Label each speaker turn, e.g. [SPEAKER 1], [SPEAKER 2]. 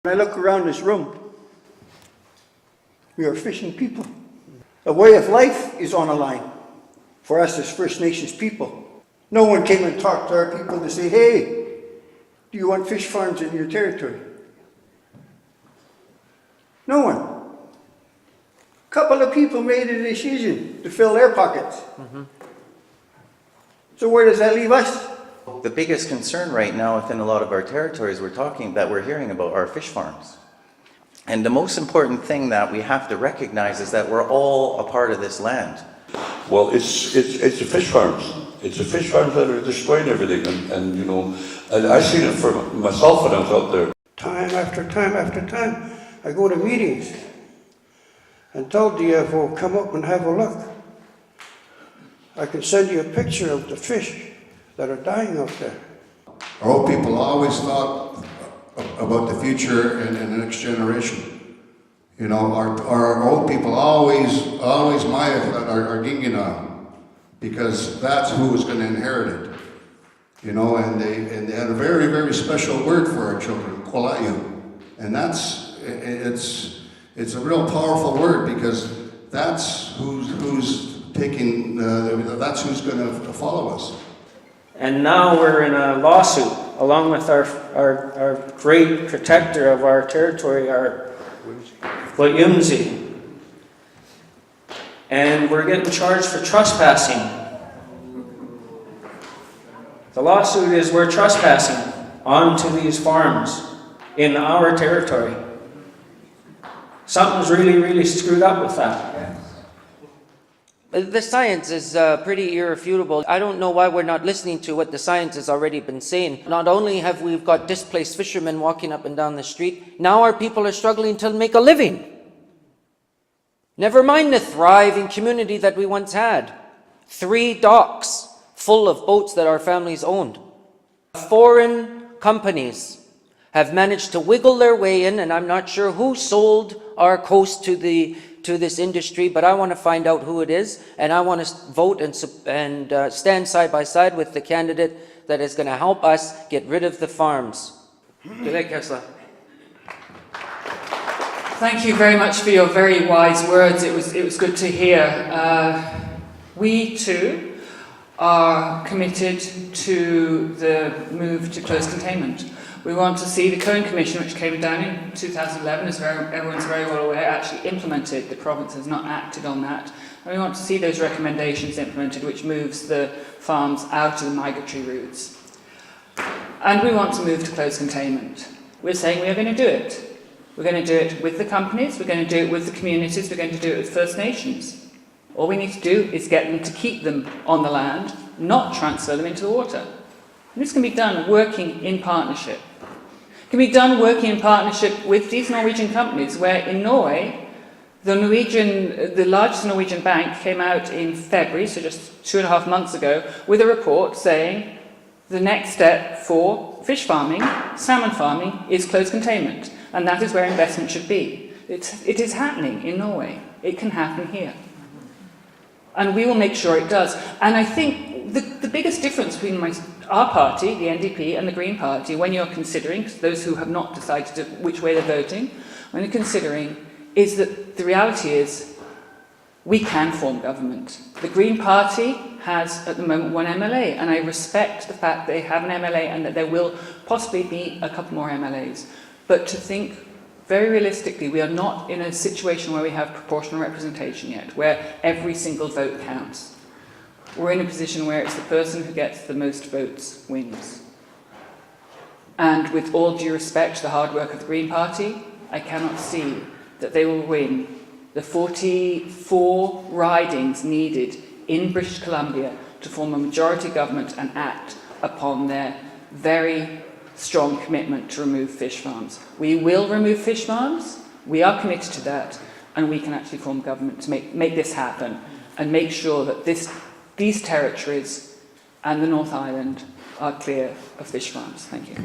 [SPEAKER 1] When I look around this room, we are fishing people. A way of life is on the line for us as First Nations people. No one came and talked to our people to say, hey, do you want fish farms in your territory? No one. A couple of people made a decision to fill their pockets. So where does that leave us?
[SPEAKER 2] The biggest concern right now within a lot of our territories we're hearing about are fish farms. And the most important thing that we have to recognize is that we're all a part of this land.
[SPEAKER 3] Well, it's the fish farms. It's the fish farms that are destroying everything, and you know, and I seen it for myself when I was out there.
[SPEAKER 4] Time after time after time, I go to meetings and tell DFO, come up and have a look. I can send you a picture of the fish that are dying out there.
[SPEAKER 5] Our old people always thought about the future and the next generation. You know, our old people always maya our gingina, because that's who was going to inherit it. You know, and they had a very, very special word for our children, kolayu. And it's a real powerful word, because that's who's taking, that's who's going to follow us.
[SPEAKER 6] And now we're in a lawsuit, along with our great protector of our territory, our Williamsy. And we're getting charged for trespassing. The lawsuit is we're trespassing onto these farms in our territory. Something's really, really screwed up with that.
[SPEAKER 7] The science is pretty irrefutable. I don't know why we're not listening to what the science has already been saying. Not only have we got displaced fishermen walking up and down the street, now our people are struggling to make a living. Never mind the thriving community that we once had. 3 docks full of boats that our families owned. Foreign companies have managed to wiggle their way in, and I'm not sure who sold our coast to this industry, but I want to find out who it is, and I want to vote and stand side by side with the candidate that is going to help us get rid of the farms.
[SPEAKER 8] Thank you very much for your very wise words. It was good to hear. We too are committed to the move to close containment. We want to see the Cohen Commission, which came down in 2011, as everyone's very well aware, actually implemented. The province has not acted on that. And we want to see those recommendations implemented, which moves the farms out of the migratory routes. And we want to move to close containment. We're saying we are going to do it. We're going to do it with the companies, we're going to do it with the communities, we're going to do it with First Nations. All we need to do is get them to keep them on the land, not transfer them into the water. And this can be done working in partnership. It can be done working in partnership with these Norwegian companies, where in Norway, the largest Norwegian bank came out in February, so just 2.5 months ago, with a report saying the next step for fish farming, salmon farming, is close containment. And that is where investment should be. It is happening in Norway. It can happen here. And we will make sure it does. And I think the biggest difference between our party, the NDP, and the Green Party, when you're considering, those who have not decided which way they're voting, when you're considering, is that the reality is we can form government. The Green Party has, at the moment, 1 MLA, and I respect the fact they have an MLA and that there will possibly be a couple more MLAs. But to think very realistically, we are not in a situation where we have proportional representation yet, where every single vote counts. We're in a position where it's the person who gets the most votes wins. And with all due respect to the hard work of the Green Party, I cannot see that they will win the 44 ridings needed in British Columbia to form a majority government and act upon their very strong commitment to remove fish farms. We will remove fish farms, we are committed to that, and we can actually form government to make this happen and make sure that these territories and the North Island are clear of fish farms. Thank you.